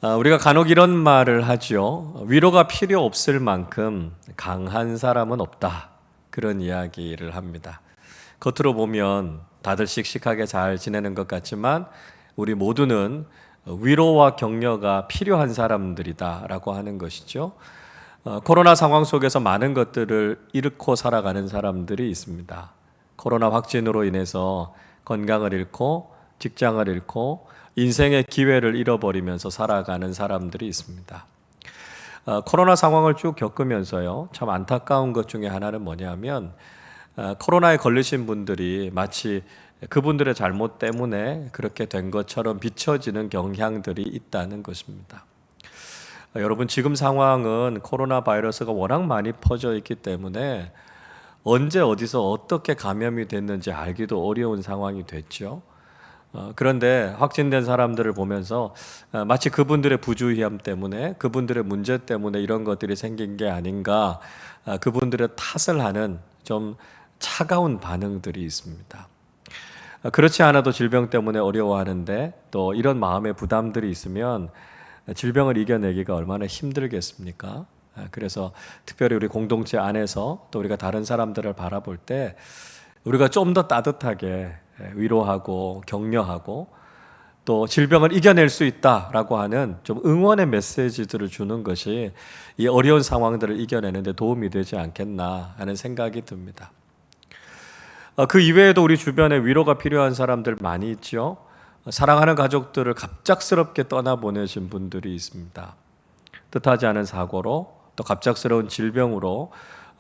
우리가 간혹 이런 말을 하죠. 위로가 필요 없을 만큼 강한 사람은 없다. 그런 이야기를 합니다. 겉으로 보면 다들 씩씩하게 잘 지내는 것 같지만 우리 모두는 위로와 격려가 필요한 사람들이다라고 하는 것이죠. 코로나 상황 속에서 많은 것들을 잃고 살아가는 사람들이 있습니다. 코로나 확진으로 인해서 건강을 잃고 직장을 잃고 인생의 기회를 잃어버리면서 살아가는 사람들이 있습니다. 코로나 상황을 쭉 겪으면서요, 참 안타까운 것 중에 하나는 뭐냐면 코로나에 걸리신 분들이 마치 그분들의 잘못 때문에 그렇게 된 것처럼 비춰지는 경향들이 있다는 것입니다. 여러분, 지금 상황은 코로나 바이러스가 워낙 많이 퍼져 있기 때문에 언제 어디서 어떻게 감염이 됐는지 알기도 어려운 상황이 됐죠. 그런데 확진된 사람들을 보면서 마치 그분들의 부주의함 때문에, 그분들의 문제 때문에 이런 것들이 생긴 게 아닌가, 그분들의 탓을 하는 좀 차가운 반응들이 있습니다. 그렇지 않아도 질병 때문에 어려워하는데 또 이런 마음의 부담들이 있으면 질병을 이겨내기가 얼마나 힘들겠습니까? 그래서 특별히 우리 공동체 안에서 또 우리가 다른 사람들을 바라볼 때 우리가 좀 더 따뜻하게 위로하고 격려하고 또 질병을 이겨낼 수 있다라고 하는 좀 응원의 메시지들을 주는 것이 이 어려운 상황들을 이겨내는 데 도움이 되지 않겠나 하는 생각이 듭니다. 그 이외에도 우리 주변에 위로가 필요한 사람들 많이 있죠. 사랑하는 가족들을 갑작스럽게 떠나보내신 분들이 있습니다. 뜻하지 않은 사고로 또 갑작스러운 질병으로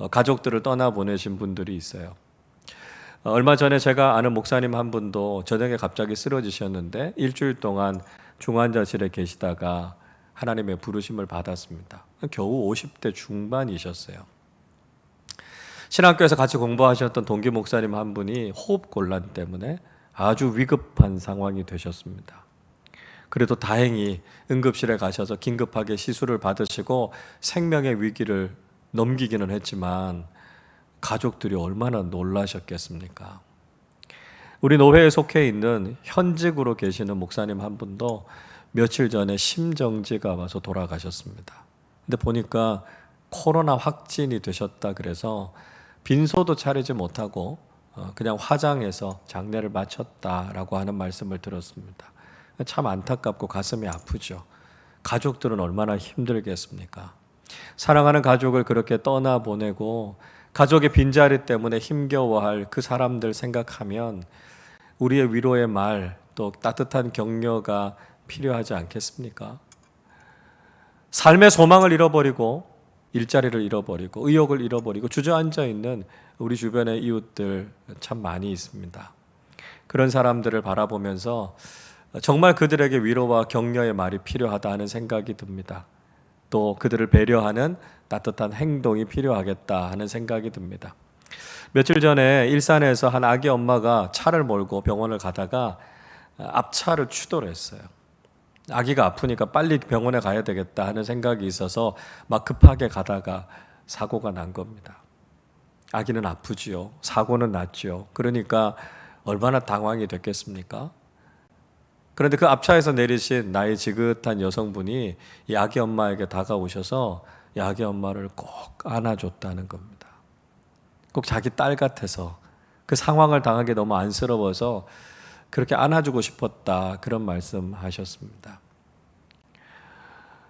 가족들을 떠나보내신 분들이 있어요. 얼마 전에 제가 아는 목사님 한 분도 저녁에 갑자기 쓰러지셨는데 일주일 동안 중환자실에 계시다가 하나님의 부르심을 받았습니다. 겨우 50대 중반이셨어요. 신학교에서 같이 공부하셨던 동기 목사님 한 분이 호흡곤란 때문에 아주 위급한 상황이 되셨습니다. 그래도 다행히 응급실에 가셔서 긴급하게 시술을 받으시고 생명의 위기를 넘기기는 했지만 가족들이 얼마나 놀라셨겠습니까? 우리 노회에 속해 있는 현직으로 계시는 목사님 한 분도 며칠 전에 심정지가 와서 돌아가셨습니다. 근데 보니까 코로나 확진이 되셨다 그래서 빈소도 차리지 못하고 그냥 화장해서 장례를 마쳤다라고 하는 말씀을 들었습니다. 참 안타깝고 가슴이 아프죠. 가족들은 얼마나 힘들겠습니까? 사랑하는 가족을 그렇게 떠나보내고 가족의 빈자리 때문에 힘겨워할 그 사람들 생각하면 우리의 위로의 말, 또 따뜻한 격려가 필요하지 않겠습니까? 삶의 소망을 잃어버리고 일자리를 잃어버리고 의욕을 잃어버리고 주저앉아 있는 우리 주변의 이웃들 참 많이 있습니다. 그런 사람들을 바라보면서 정말 그들에게 위로와 격려의 말이 필요하다 하는 생각이 듭니다. 또 그들을 배려하는 따뜻한 행동이 필요하겠다 하는 생각이 듭니다. 며칠 전에 일산에서 한 아기 엄마가 차를 몰고 병원을 가다가 앞차를 추돌을 했어요. 아기가 아프니까 빨리 병원에 가야 되겠다 하는 생각이 있어서 막 급하게 가다가 사고가 난 겁니다. 아기는 아프지요. 사고는 났지요. 그러니까 얼마나 당황이 됐겠습니까? 그런데 그 앞차에서 내리신 나이 지긋한 여성분이 이 아기 엄마에게 다가오셔서 이 아기 엄마를 꼭 안아줬다는 겁니다. 꼭 자기 딸 같아서 그 상황을 당하기 너무 안쓰러워서 그렇게 안아주고 싶었다, 그런 말씀하셨습니다.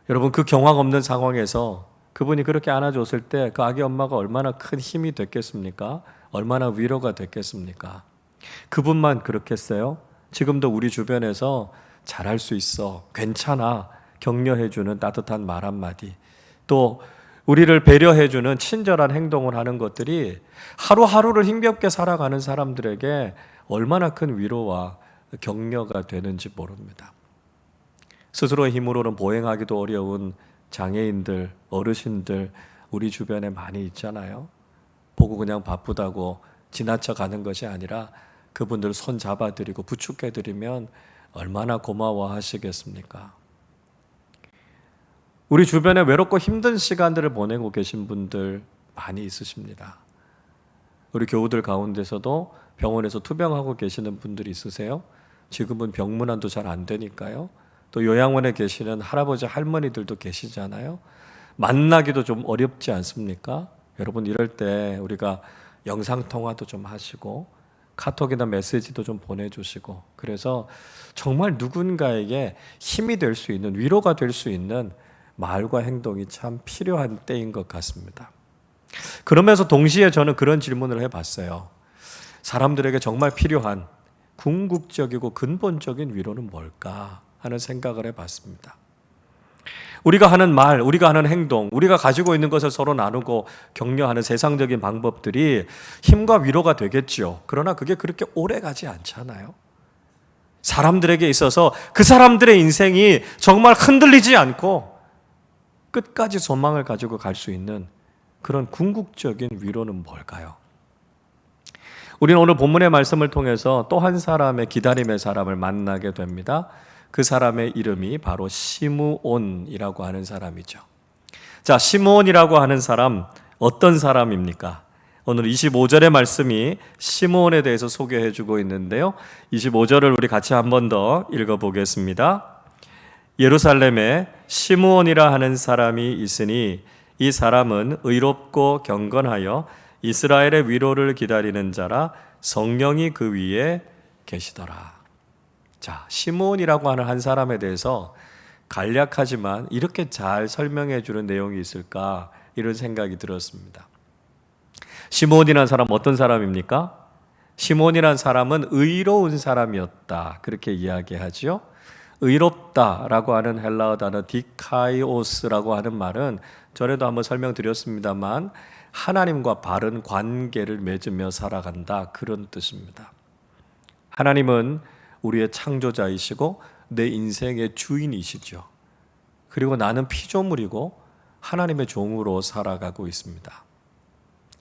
여러분, 그 경황 없는 상황에서 그분이 그렇게 안아줬을 때 그 아기 엄마가 얼마나 큰 힘이 됐겠습니까? 얼마나 위로가 됐겠습니까? 그분만 그렇겠어요? 지금도 우리 주변에서 잘할 수 있어, 괜찮아, 격려해주는 따뜻한 말 한마디, 또 우리를 배려해주는 친절한 행동을 하는 것들이 하루하루를 힘겹게 살아가는 사람들에게 얼마나 큰 위로와 격려가 되는지 모릅니다. 스스로의 힘으로는 보행하기도 어려운 장애인들, 어르신들 우리 주변에 많이 있잖아요. 보고 그냥 바쁘다고 지나쳐 가는 것이 아니라 그분들 손 잡아드리고 부축해드리면 얼마나 고마워하시겠습니까? 우리 주변에 외롭고 힘든 시간들을 보내고 계신 분들 많이 있으십니다. 우리 교우들 가운데서도 병원에서 투병하고 계시는 분들이 있으세요? 지금은 병문안도 잘 안 되니까요. 또 요양원에 계시는 할아버지 할머니들도 계시잖아요. 만나기도 좀 어렵지 않습니까? 여러분, 이럴 때 우리가 영상통화도 좀 하시고 카톡이나 메시지도 좀 보내주시고, 그래서 정말 누군가에게 힘이 될 수 있는, 위로가 될 수 있는 말과 행동이 참 필요한 때인 것 같습니다. 그러면서 동시에 저는 그런 질문을 해봤어요. 사람들에게 정말 필요한 궁극적이고 근본적인 위로는 뭘까 하는 생각을 해봤습니다. 우리가 하는 말, 우리가 하는 행동, 우리가 가지고 있는 것을 서로 나누고 격려하는 세상적인 방법들이 힘과 위로가 되겠죠. 그러나 그게 그렇게 오래 가지 않잖아요. 사람들에게 있어서 그 사람들의 인생이 정말 흔들리지 않고 끝까지 소망을 가지고 갈 수 있는 그런 궁극적인 위로는 뭘까요? 우리는 오늘 본문의 말씀을 통해서 또 한 사람의 기다림의 사람을 만나게 됩니다. 그 사람의 이름이 바로 시므온이라고 하는 사람이죠. 자, 시므온이라고 하는 사람, 어떤 사람입니까? 오늘 25절의 말씀이 시므온에 대해서 소개해 주고 있는데요. 25절을 우리 같이 한 번 더 읽어보겠습니다. 예루살렘에 시므온이라 하는 사람이 있으니 이 사람은 의롭고 경건하여 이스라엘의 위로를 기다리는 자라, 성령이 그 위에 계시더라. 자, 시므온이라고 하는 한 사람에 대해서 간략하지만 이렇게 잘 설명해 주는 내용이 있을까, 이런 생각이 들었습니다. 시므온이라는 사람 어떤 사람입니까? 시므온이라는 사람은 의로운 사람이었다, 그렇게 이야기하죠. 의롭다라고 하는 헬라어 단어 디카이오스라고 하는 말은 전에도 한번 설명드렸습니다만 하나님과 바른 관계를 맺으며 살아간다, 그런 뜻입니다. 하나님은 우리의 창조자이시고 내 인생의 주인이시죠. 그리고 나는 피조물이고 하나님의 종으로 살아가고 있습니다.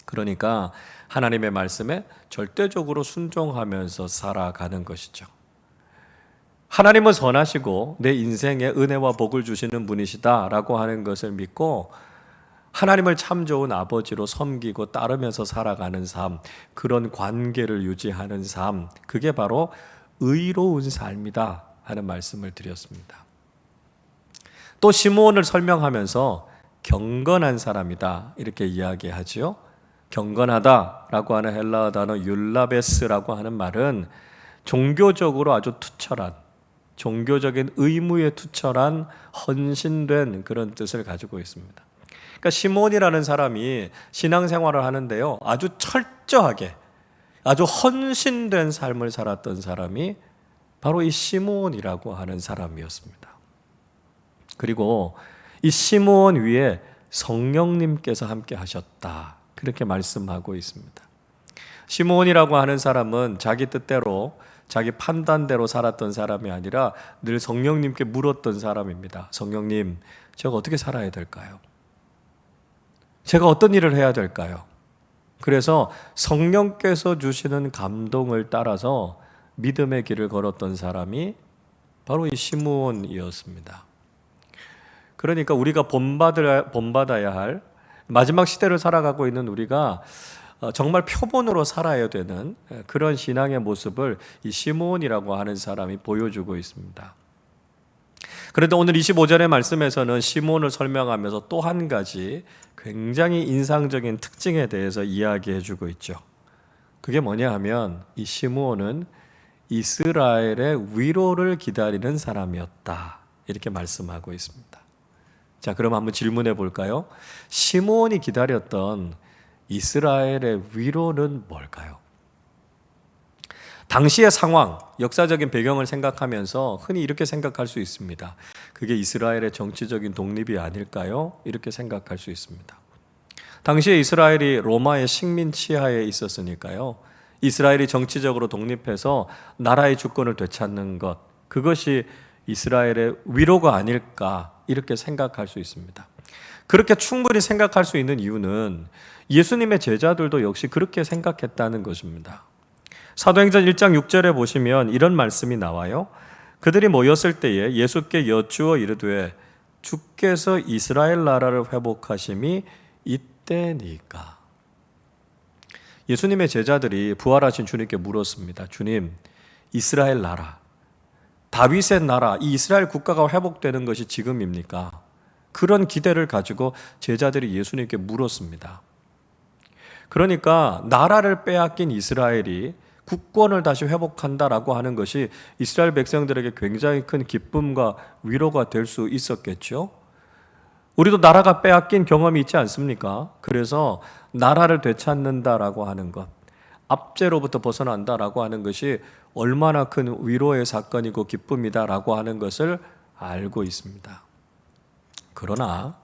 그러니까 하나님의 말씀에 절대적으로 순종하면서 살아가는 것이죠. 하나님은 선하시고 내 인생에 은혜와 복을 주시는 분이시다라고 하는 것을 믿고 하나님을 참 좋은 아버지로 섬기고 따르면서 살아가는 삶, 그런 관계를 유지하는 삶, 그게 바로 의로운 삶이다 하는 말씀을 드렸습니다. 또 시므온을 설명하면서 경건한 사람이다, 이렇게 이야기하지요. 경건하다라고 하는 헬라어 단어 율라베스라고 하는 말은 종교적으로 아주 투철한, 종교적인 의무에 투철한 헌신된 그런 뜻을 가지고 있습니다. 그러니까 시므온이라는 사람이 신앙생활을 하는데요, 아주 철저하게 아주 헌신된 삶을 살았던 사람이 바로 이 시므온이라고 하는 사람이었습니다. 그리고 이 시므온 위에 성령님께서 함께 하셨다, 그렇게 말씀하고 있습니다. 시므온이라고 하는 사람은 자기 뜻대로, 자기 판단대로 살았던 사람이 아니라 늘 성령님께 물었던 사람입니다. 성령님, 제가 어떻게 살아야 될까요? 제가 어떤 일을 해야 될까요? 그래서 성령께서 주시는 감동을 따라서 믿음의 길을 걸었던 사람이 바로 이 시므온이었습니다. 그러니까 우리가 본받아야 할 마지막 시대를 살아가고 있는 우리가 정말 표본으로 살아야 되는 그런 신앙의 모습을 이 시므온이라고 하는 사람이 보여주고 있습니다. 그런데 오늘 25절의 말씀에서는 시므온을 설명하면서 또 한 가지 굉장히 인상적인 특징에 대해서 이야기해 주고 있죠. 그게 뭐냐 하면 이 시므온은 이스라엘의 위로를 기다리는 사람이었다, 이렇게 말씀하고 있습니다. 자, 그럼 한번 질문해 볼까요? 시므온이 기다렸던 이스라엘의 위로는 뭘까요? 당시의 상황, 역사적인 배경을 생각하면서 흔히 이렇게 생각할 수 있습니다. 그게 이스라엘의 정치적인 독립이 아닐까요? 이렇게 생각할 수 있습니다. 당시에 이스라엘이 로마의 식민 치하에 있었으니까요, 이스라엘이 정치적으로 독립해서 나라의 주권을 되찾는 것, 그것이 이스라엘의 위로가 아닐까, 이렇게 생각할 수 있습니다. 그렇게 충분히 생각할 수 있는 이유는 예수님의 제자들도 역시 그렇게 생각했다는 것입니다. 사도행전 1장 6절에 보시면 이런 말씀이 나와요. 그들이 모였을 때에 예수께 여쭈어 이르되 주께서 이스라엘 나라를 회복하심이 이때니까. 예수님의 제자들이 부활하신 주님께 물었습니다. 주님, 이스라엘 나라, 다윗의 나라, 이 이스라엘 국가가 회복되는 것이 지금입니까? 그런 기대를 가지고 제자들이 예수님께 물었습니다. 그러니까 나라를 빼앗긴 이스라엘이 국권을 다시 회복한다라고 하는 것이 이스라엘 백성들에게 굉장히 큰 기쁨과 위로가 될 수 있었겠죠. 우리도 나라가 빼앗긴 경험이 있지 않습니까? 그래서 나라를 되찾는다라고 하는 것, 압제로부터 벗어난다라고 하는 것이 얼마나 큰 위로의 사건이고 기쁨이다라고 하는 것을 알고 있습니다. 그러나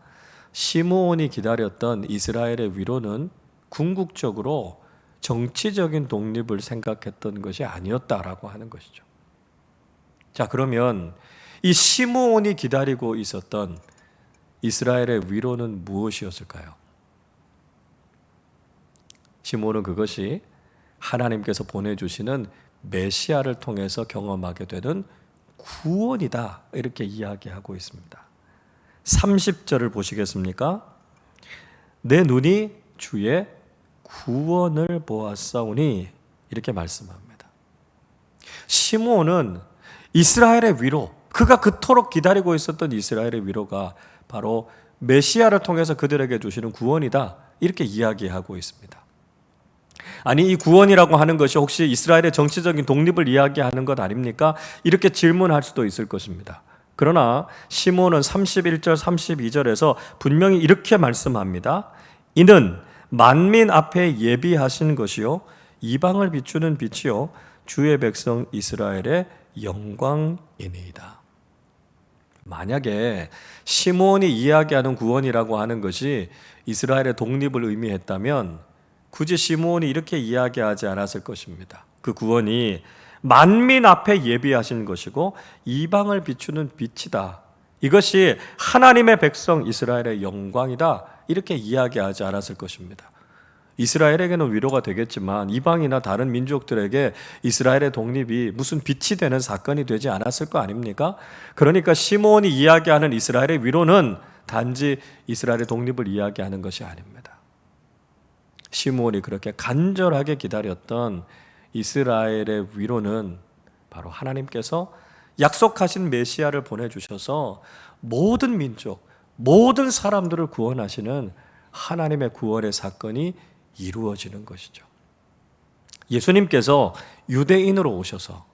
시므온이 기다렸던 이스라엘의 위로는 궁극적으로 정치적인 독립을 생각했던 것이 아니었다라고 하는 것이죠. 자, 그러면 이 시므온이 기다리고 있었던 이스라엘의 위로는 무엇이었을까요? 시므온은 그것이 하나님께서 보내주시는 메시아를 통해서 경험하게 되는 구원이다, 이렇게 이야기하고 있습니다. 30절을 보시겠습니까? 내 눈이 주의 구원을 보았사오니, 이렇게 말씀합니다. 시므온은 이스라엘의 위로, 그가 그토록 기다리고 있었던 이스라엘의 위로가 바로 메시아를 통해서 그들에게 주시는 구원이다, 이렇게 이야기하고 있습니다. 아니, 이 구원이라고 하는 것이 혹시 이스라엘의 정치적인 독립을 이야기하는 것 아닙니까? 이렇게 질문할 수도 있을 것입니다. 그러나 시므온은 31절 32절에서 분명히 이렇게 말씀합니다. 이는 만민 앞에 예비하신 것이요 이방을 비추는 빛이요 주의 백성 이스라엘의 영광이니이다. 만약에 시므온이 이야기하는 구원이라고 하는 것이 이스라엘의 독립을 의미했다면 굳이 시므온이 이렇게 이야기하지 않았을 것입니다. 그 구원이 만민 앞에 예비하신 것이고 이방을 비추는 빛이다. 이것이 하나님의 백성 이스라엘의 영광이다. 이렇게 이야기하지 않았을 것입니다. 이스라엘에게는 위로가 되겠지만 이방이나 다른 민족들에게 이스라엘의 독립이 무슨 빛이 되는 사건이 되지 않았을 거 아닙니까? 그러니까 시므온이 이야기하는 이스라엘의 위로는 단지 이스라엘의 독립을 이야기하는 것이 아닙니다. 시므온이 그렇게 간절하게 기다렸던 이스라엘의 위로는 바로 하나님께서 약속하신 메시아를 보내주셔서 모든 민족, 모든 사람들을 구원하시는 하나님의 구원의 사건이 이루어지는 것이죠. 예수님께서 유대인으로 오셔서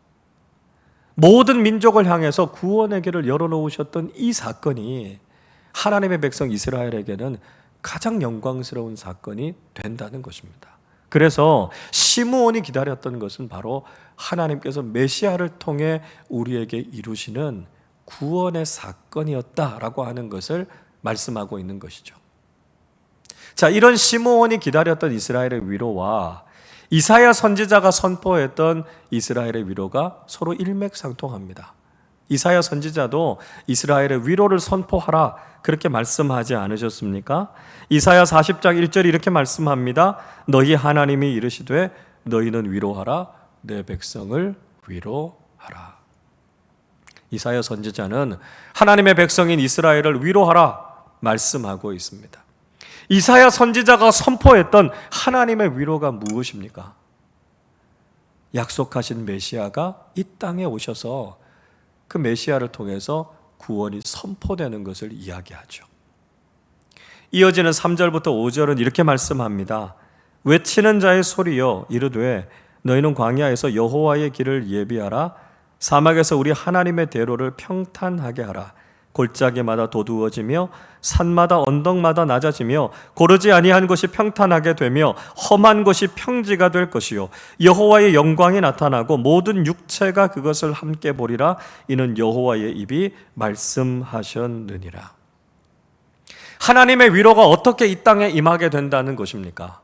모든 민족을 향해서 구원의 길을 열어놓으셨던 이 사건이 하나님의 백성 이스라엘에게는 가장 영광스러운 사건이 된다는 것입니다. 그래서 시므온이 기다렸던 것은 바로 하나님께서 메시아를 통해 우리에게 이루시는 구원의 사건이었다라고 하는 것을 말씀하고 있는 것이죠. 자, 이런 시므온이 기다렸던 이스라엘의 위로와 이사야 선지자가 선포했던 이스라엘의 위로가 서로 일맥상통합니다. 이사야 선지자도 이스라엘의 위로를 선포하라, 그렇게 말씀하지 않으셨습니까? 이사야 40장 1절이 이렇게 말씀합니다. 너희 하나님이 이르시되 너희는 위로하라, 내 백성을 위로하라. 이사야 선지자는 하나님의 백성인 이스라엘을 위로하라 말씀하고 있습니다. 이사야 선지자가 선포했던 하나님의 위로가 무엇입니까? 약속하신 메시아가 이 땅에 오셔서 그 메시아를 통해서 구원이 선포되는 것을 이야기하죠. 이어지는 3절부터 5절은 이렇게 말씀합니다. 외치는 자의 소리여 이르되 너희는 광야에서 여호와의 길을 예비하라. 사막에서 우리 하나님의 대로를 평탄하게 하라. 골짜기마다 도두어지며 산마다 언덕마다 낮아지며 고르지 아니한 것이 평탄하게 되며 험한 것이 평지가 될 것이요 여호와의 영광이 나타나고 모든 육체가 그것을 함께 보리라. 이는 여호와의 입이 말씀하셨느니라. 하나님의 위로가 어떻게 이 땅에 임하게 된다는 것입니까?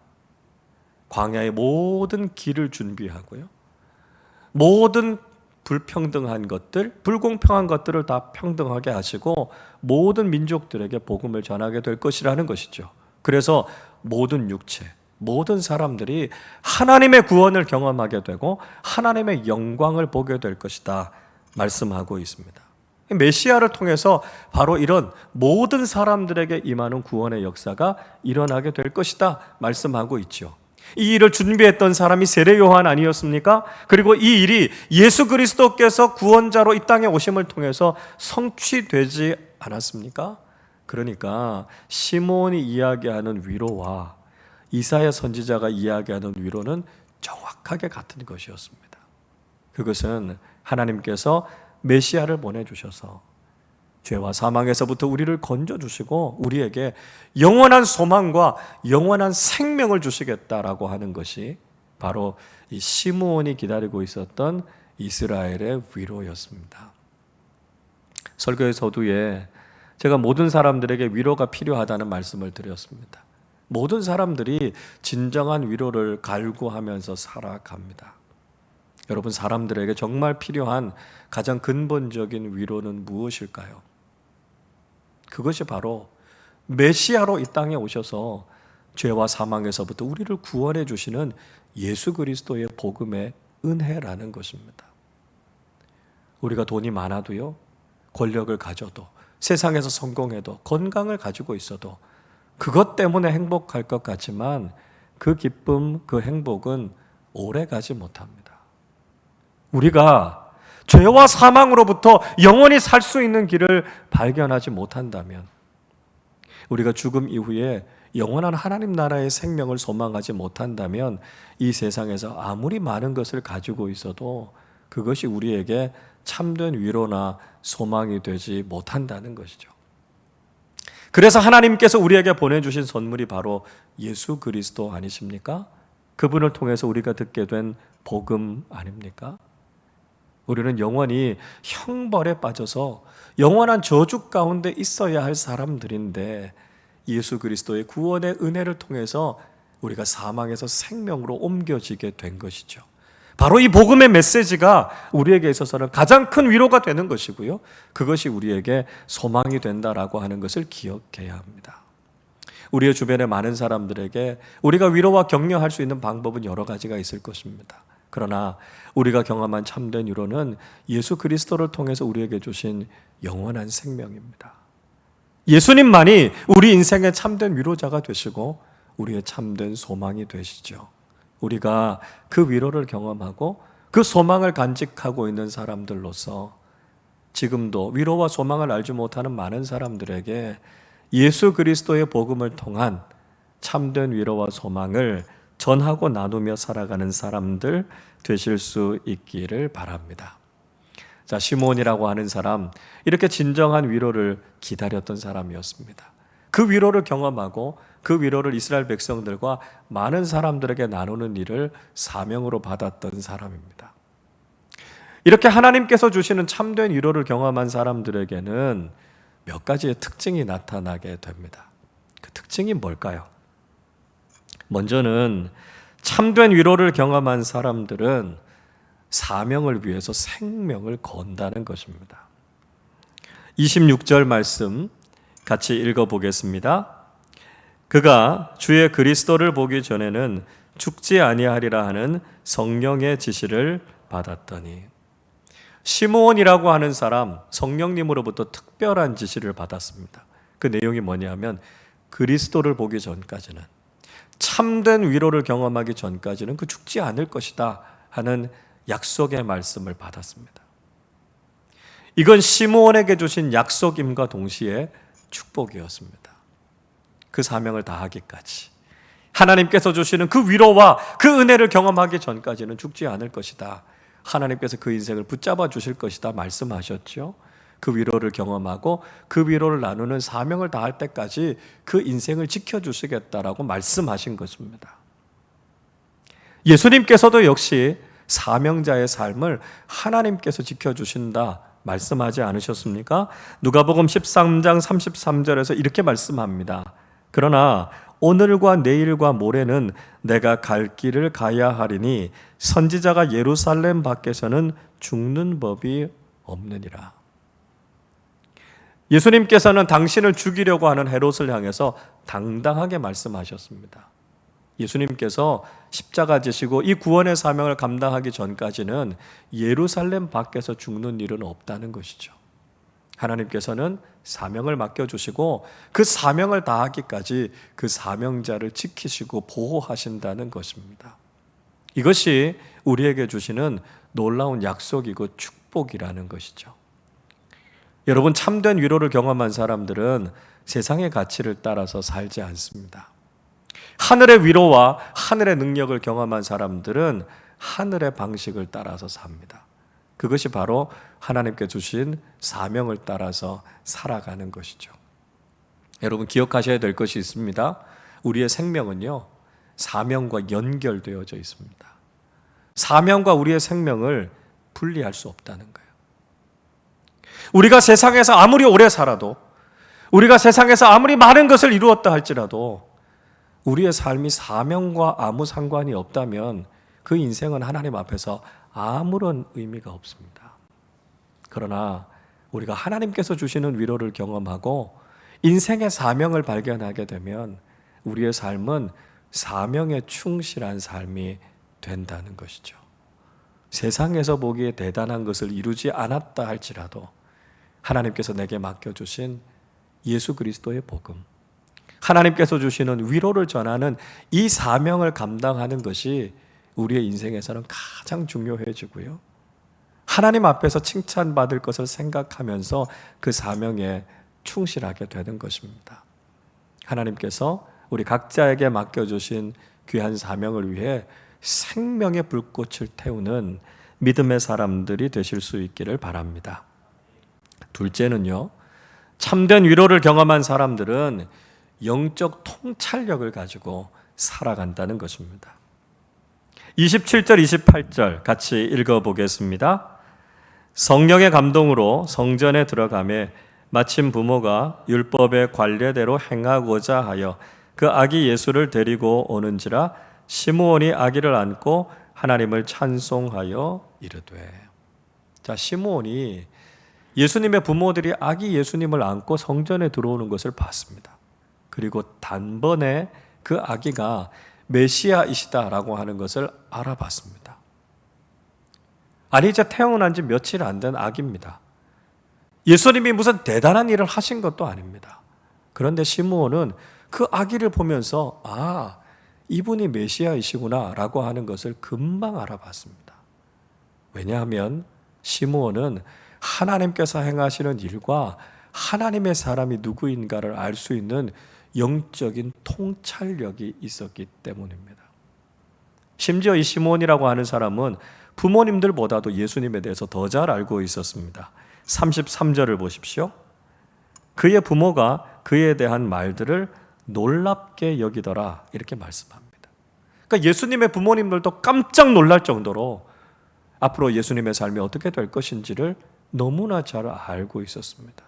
광야의 모든 길을 준비하고요, 모든 불평등한 것들, 불공평한 것들을 다 평등하게 하시고 모든 민족들에게 복음을 전하게 될 것이라는 것이죠. 그래서 모든 육체, 모든 사람들이 하나님의 구원을 경험하게 되고 하나님의 영광을 보게 될 것이다 말씀하고 있습니다. 메시아를 통해서 바로 이런 모든 사람들에게 임하는 구원의 역사가 일어나게 될 것이다 말씀하고 있죠. 이 일을 준비했던 사람이 세례 요한 아니었습니까? 그리고 이 일이 예수 그리스도께서 구원자로 이 땅에 오심을 통해서 성취되지 않았습니까? 그러니까 시몬이 이야기하는 위로와 이사야 선지자가 이야기하는 위로는 정확하게 같은 것이었습니다. 그것은 하나님께서 메시아를 보내주셔서 죄와 사망에서부터 우리를 건져주시고 우리에게 영원한 소망과 영원한 생명을 주시겠다라고 하는 것이 바로 이 시므온이 기다리고 있었던 이스라엘의 위로였습니다. 설교의 서두에 제가 모든 사람들에게 위로가 필요하다는 말씀을 드렸습니다. 모든 사람들이 진정한 위로를 갈구하면서 살아갑니다. 여러분, 사람들에게 정말 필요한 가장 근본적인 위로는 무엇일까요? 그것이 바로 메시아로 이 땅에 오셔서 죄와 사망에서부터 우리를 구원해 주시는 예수 그리스도의 복음의 은혜라는 것입니다. 우리가 돈이 많아도요, 권력을 가져도, 세상에서 성공해도, 건강을 가지고 있어도 그것 때문에 행복할 것 같지만 그 기쁨, 그 행복은 오래 가지 못합니다. 우리가 죄와 사망으로부터 영원히 살 수 있는 길을 발견하지 못한다면, 우리가 죽음 이후에 영원한 하나님 나라의 생명을 소망하지 못한다면 이 세상에서 아무리 많은 것을 가지고 있어도 그것이 우리에게 참된 위로나 소망이 되지 못한다는 것이죠. 그래서 하나님께서 우리에게 보내주신 선물이 바로 예수 그리스도 아니십니까? 그분을 통해서 우리가 듣게 된 복음 아닙니까? 우리는 영원히 형벌에 빠져서 영원한 저주 가운데 있어야 할 사람들인데 예수 그리스도의 구원의 은혜를 통해서 우리가 사망에서 생명으로 옮겨지게 된 것이죠. 바로 이 복음의 메시지가 우리에게 있어서는 가장 큰 위로가 되는 것이고요, 그것이 우리에게 소망이 된다라고 하는 것을 기억해야 합니다. 우리의 주변의 많은 사람들에게 우리가 위로와 격려할 수 있는 방법은 여러 가지가 있을 것입니다. 그러나 우리가 경험한 참된 위로는 예수 그리스도를 통해서 우리에게 주신 영원한 생명입니다. 예수님만이 우리 인생의 참된 위로자가 되시고 우리의 참된 소망이 되시죠. 우리가 그 위로를 경험하고 그 소망을 간직하고 있는 사람들로서 지금도 위로와 소망을 알지 못하는 많은 사람들에게 예수 그리스도의 복음을 통한 참된 위로와 소망을 전하고 나누며 살아가는 사람들 되실 수 있기를 바랍니다. 자, 시몬이라고 하는 사람, 이렇게 진정한 위로를 기다렸던 사람이었습니다. 그 위로를 경험하고 그 위로를 이스라엘 백성들과 많은 사람들에게 나누는 일을 사명으로 받았던 사람입니다. 이렇게 하나님께서 주시는 참된 위로를 경험한 사람들에게는 몇 가지의 특징이 나타나게 됩니다. 그 특징이 뭘까요? 먼저는 참된 위로를 경험한 사람들은 사명을 위해서 생명을 건다는 것입니다. 26절 말씀 같이 읽어보겠습니다. 그가 주의 그리스도를 보기 전에는 죽지 아니하리라 하는 성령의 지시를 받았더니, 시므온이라고 하는 사람, 성령님으로부터 특별한 지시를 받았습니다. 그 내용이 뭐냐면 그리스도를 보기 전까지는, 참된 위로를 경험하기 전까지는 그 죽지 않을 것이다 하는 약속의 말씀을 받았습니다. 이건 시므온에게 주신 약속임과 동시에 축복이었습니다. 그 사명을 다하기까지, 하나님께서 주시는 그 위로와 그 은혜를 경험하기 전까지는 죽지 않을 것이다, 하나님께서 그 인생을 붙잡아 주실 것이다 말씀하셨죠. 그 위로를 경험하고 그 위로를 나누는 사명을 다할 때까지 그 인생을 지켜주시겠다라고 말씀하신 것입니다. 예수님께서도 역시 사명자의 삶을 하나님께서 지켜주신다 말씀하지 않으셨습니까? 누가복음 13장 33절에서 이렇게 말씀합니다. 그러나 오늘과 내일과 모레는 내가 갈 길을 가야 하리니 선지자가 예루살렘 밖에서는 죽는 법이 없느니라. 예수님께서는 당신을 죽이려고 하는 헤롯을 향해서 당당하게 말씀하셨습니다. 예수님께서 십자가 지시고 이 구원의 사명을 감당하기 전까지는 예루살렘 밖에서 죽는 일은 없다는 것이죠. 하나님께서는 사명을 맡겨주시고 그 사명을 다하기까지 그 사명자를 지키시고 보호하신다는 것입니다. 이것이 우리에게 주시는 놀라운 약속이고 축복이라는 것이죠. 여러분, 참된 위로를 경험한 사람들은 세상의 가치를 따라서 살지 않습니다. 하늘의 위로와 하늘의 능력을 경험한 사람들은 하늘의 방식을 따라서 삽니다. 그것이 바로 하나님께 주신 사명을 따라서 살아가는 것이죠. 여러분, 기억하셔야 될 것이 있습니다. 우리의 생명은요, 사명과 연결되어져 있습니다. 사명과 우리의 생명을 분리할 수 없다는 거예요. 우리가 세상에서 아무리 오래 살아도, 우리가 세상에서 아무리 많은 것을 이루었다 할지라도 우리의 삶이 사명과 아무 상관이 없다면 그 인생은 하나님 앞에서 아무런 의미가 없습니다. 그러나 우리가 하나님께서 주시는 위로를 경험하고 인생의 사명을 발견하게 되면 우리의 삶은 사명에 충실한 삶이 된다는 것이죠. 세상에서 보기에 대단한 것을 이루지 않았다 할지라도 하나님께서 내게 맡겨주신 예수 그리스도의 복음, 하나님께서 주시는 위로를 전하는 이 사명을 감당하는 것이 우리의 인생에서는 가장 중요해지고요, 하나님 앞에서 칭찬받을 것을 생각하면서 그 사명에 충실하게 되는 것입니다. 하나님께서 우리 각자에게 맡겨주신 귀한 사명을 위해 생명의 불꽃을 태우는 믿음의 사람들이 되실 수 있기를 바랍니다. 둘째는요, 참된 위로를 경험한 사람들은 영적 통찰력을 가지고 살아간다는 것입니다. 27절, 28절 같이 읽어보겠습니다. 성령의 감동으로 성전에 들어가매 마침 부모가 율법의 관례대로 행하고자 하여 그 아기 예수를 데리고 오는지라 시므온이 아기를 안고 하나님을 찬송하여 이르되. 자, 시므온이 예수님의 부모들이 아기 예수님을 안고 성전에 들어오는 것을 봤습니다. 그리고 단번에 그 아기가 메시아이시다라고 하는 것을 알아봤습니다. 아니, 이제 태어난 지 며칠 안 된 아기입니다. 예수님이 무슨 대단한 일을 하신 것도 아닙니다. 그런데 시므온은 그 아기를 보면서 이분이 메시아이시구나 라고 하는 것을 금방 알아봤습니다. 왜냐하면 시므온은 하나님께서 행하시는 일과 하나님의 사람이 누구인가를 알 수 있는 영적인 통찰력이 있었기 때문입니다. 심지어 이 시므온이라고 하는 사람은 부모님들보다도 예수님에 대해서 더 잘 알고 있었습니다. 33절을 보십시오. 그의 부모가 그에 대한 말들을 놀랍게 여기더라, 이렇게 말씀합니다. 그러니까 예수님의 부모님들도 깜짝 놀랄 정도로 앞으로 예수님의 삶이 어떻게 될 것인지를 너무나 잘 알고 있었습니다.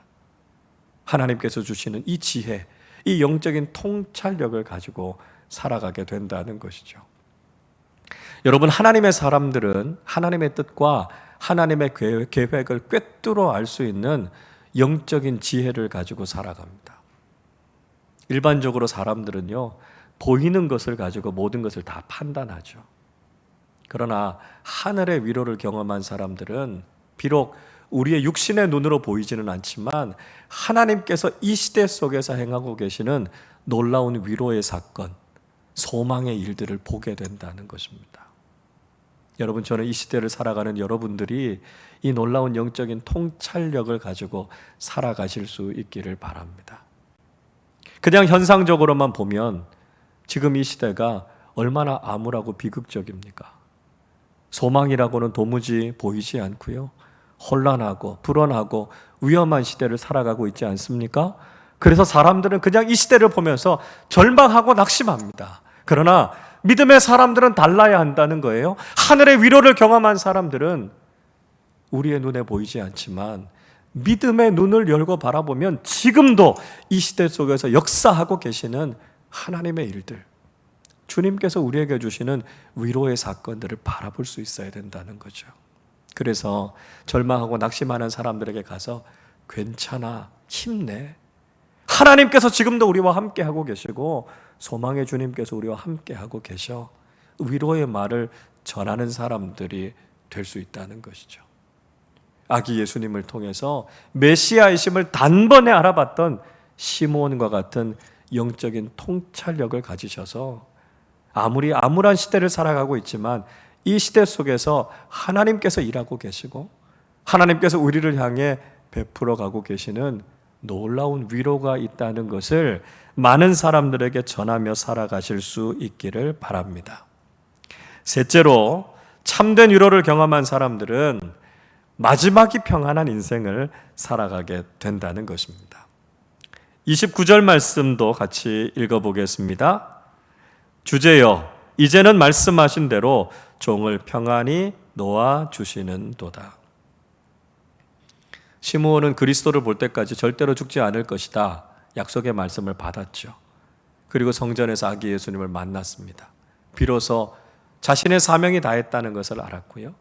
하나님께서 주시는 이 지혜, 이 영적인 통찰력을 가지고 살아가게 된다는 것이죠. 여러분, 하나님의 사람들은 하나님의 뜻과 하나님의 계획을 꿰뚫어 알 수 있는 영적인 지혜를 가지고 살아갑니다. 일반적으로 사람들은요, 보이는 것을 가지고 모든 것을 다 판단하죠. 그러나 하늘의 위로를 경험한 사람들은 비록 우리의 육신의 눈으로 보이지는 않지만 하나님께서 이 시대 속에서 행하고 계시는 놀라운 위로의 사건, 소망의 일들을 보게 된다는 것입니다. 여러분, 저는 이 시대를 살아가는 여러분들이 이 놀라운 영적인 통찰력을 가지고 살아가실 수 있기를 바랍니다. 그냥 현상적으로만 보면 지금 이 시대가 얼마나 암울하고 비극적입니까? 소망이라고는 도무지 보이지 않고요, 혼란하고 불안하고 위험한 시대를 살아가고 있지 않습니까? 그래서 사람들은 그냥 이 시대를 보면서 절망하고 낙심합니다. 그러나 믿음의 사람들은 달라야 한다는 거예요. 하늘의 위로를 경험한 사람들은 우리의 눈에 보이지 않지만 믿음의 눈을 열고 바라보면 지금도 이 시대 속에서 역사하고 계시는 하나님의 일들, 주님께서 우리에게 주시는 위로의 사건들을 바라볼 수 있어야 된다는 거죠. 그래서 절망하고 낙심하는 사람들에게 가서 괜찮아, 힘내, 하나님께서 지금도 우리와 함께 하고 계시고 소망의 주님께서 우리와 함께 하고 계셔, 위로의 말을 전하는 사람들이 될 수 있다는 것이죠. 아기 예수님을 통해서 메시아이심을 단번에 알아봤던 시므온과 같은 영적인 통찰력을 가지셔서 아무리 암울한 시대를 살아가고 있지만 이 시대 속에서 하나님께서 일하고 계시고 하나님께서 우리를 향해 베풀어 가고 계시는 놀라운 위로가 있다는 것을 많은 사람들에게 전하며 살아가실 수 있기를 바랍니다. 셋째로, 참된 위로를 경험한 사람들은 마지막이 평안한 인생을 살아가게 된다는 것입니다. 29절 말씀도 같이 읽어보겠습니다. 주제여, 이제는 말씀하신 대로 종을 평안히 놓아주시는도다. 시므온은 그리스도를 볼 때까지 절대로 죽지 않을 것이다 약속의 말씀을 받았죠. 그리고 성전에서 아기 예수님을 만났습니다. 비로소 자신의 사명이 다했다는 것을 알았고요,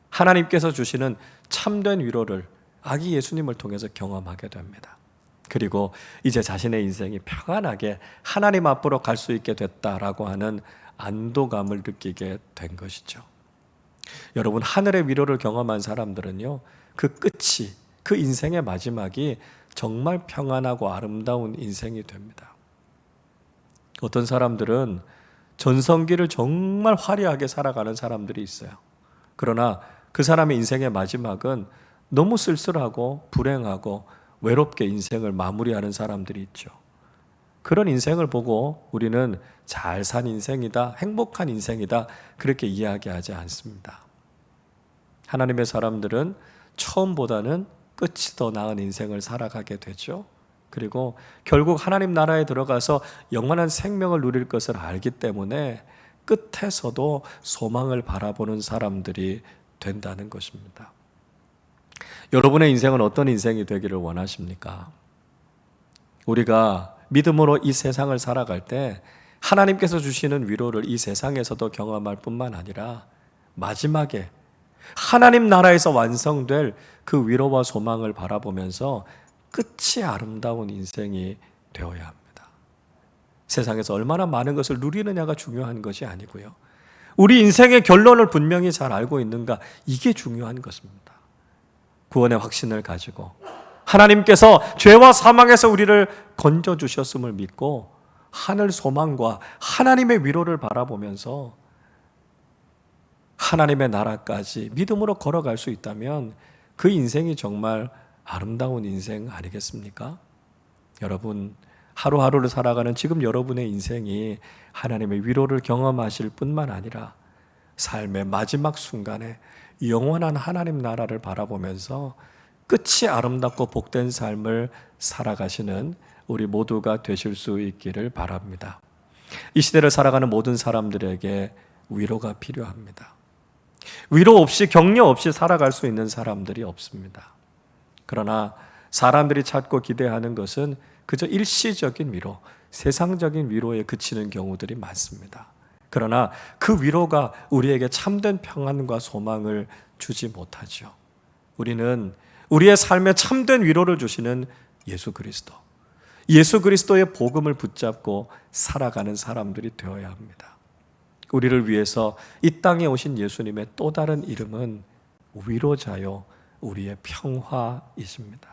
하나님께서 주시는 참된 위로를 아기 예수님을 통해서 경험하게 됩니다. 그리고 이제 자신의 인생이 평안하게 하나님 앞으로 갈 수 있게 됐다라고 하는 안도감을 느끼게 된 것이죠. 여러분, 하늘의 위로를 경험한 사람들은요, 그 끝이, 그 인생의 마지막이 정말 평안하고 아름다운 인생이 됩니다. 어떤 사람들은 전성기를 정말 화려하게 살아가는 사람들이 있어요. 그러나 그 사람의 인생의 마지막은 너무 쓸쓸하고 불행하고 외롭게 인생을 마무리하는 사람들이 있죠. 그런 인생을 보고 우리는 잘 산 인생이다, 행복한 인생이다, 그렇게 이야기하지 않습니다. 하나님의 사람들은 처음보다는 끝이 더 나은 인생을 살아가게 되죠. 그리고 결국 하나님 나라에 들어가서 영원한 생명을 누릴 것을 알기 때문에 끝에서도 소망을 바라보는 사람들이 된다는 것입니다. 여러분의 인생은 어떤 인생이 되기를 원하십니까? 우리가 믿음으로 이 세상을 살아갈 때 하나님께서 주시는 위로를 이 세상에서도 경험할 뿐만 아니라 마지막에 하나님 나라에서 완성될 그 위로와 소망을 바라보면서 끝이 아름다운 인생이 되어야 합니다. 세상에서 얼마나 많은 것을 누리느냐가 중요한 것이 아니고요, 우리 인생의 결론을 분명히 잘 알고 있는가, 이게 중요한 것입니다. 구원의 확신을 가지고 하나님께서 죄와 사망에서 우리를 건져주셨음을 믿고 하늘 소망과 하나님의 위로를 바라보면서 하나님의 나라까지 믿음으로 걸어갈 수 있다면 그 인생이 정말 아름다운 인생 아니겠습니까? 여러분, 하루하루를 살아가는 지금 여러분의 인생이 하나님의 위로를 경험하실 뿐만 아니라 삶의 마지막 순간에 영원한 하나님 나라를 바라보면서 끝이 아름답고 복된 삶을 살아가시는 우리 모두가 되실 수 있기를 바랍니다. 이 시대를 살아가는 모든 사람들에게 위로가 필요합니다. 위로 없이, 격려 없이 살아갈 수 있는 사람들이 없습니다. 그러나 사람들이 찾고 기대하는 것은 그저 일시적인 위로, 세상적인 위로에 그치는 경우들이 많습니다. 그러나 그 위로가 우리에게 참된 평안과 소망을 주지 못하죠. 우리는 우리의 삶에 참된 위로를 주시는 예수 그리스도, 예수 그리스도의 복음을 붙잡고 살아가는 사람들이 되어야 합니다. 우리를 위해서 이 땅에 오신 예수님의 또 다른 이름은 위로자요, 우리의 평화이십니다.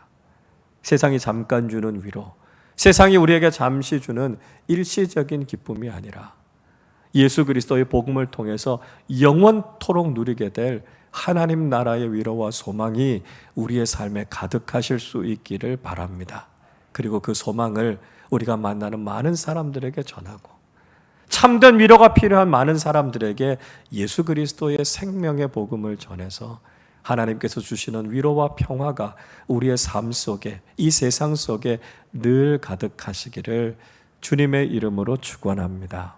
세상이 잠깐 주는 위로, 세상이 우리에게 잠시 주는 일시적인 기쁨이 아니라 예수 그리스도의 복음을 통해서 영원토록 누리게 될 하나님 나라의 위로와 소망이 우리의 삶에 가득하실 수 있기를 바랍니다. 그리고 그 소망을 우리가 만나는 많은 사람들에게 전하고 참된 위로가 필요한 많은 사람들에게 예수 그리스도의 생명의 복음을 전해서 하나님께서 주시는 위로와 평화가 우리의 삶 속에, 이 세상 속에 늘 가득하시기를 주님의 이름으로 축원합니다.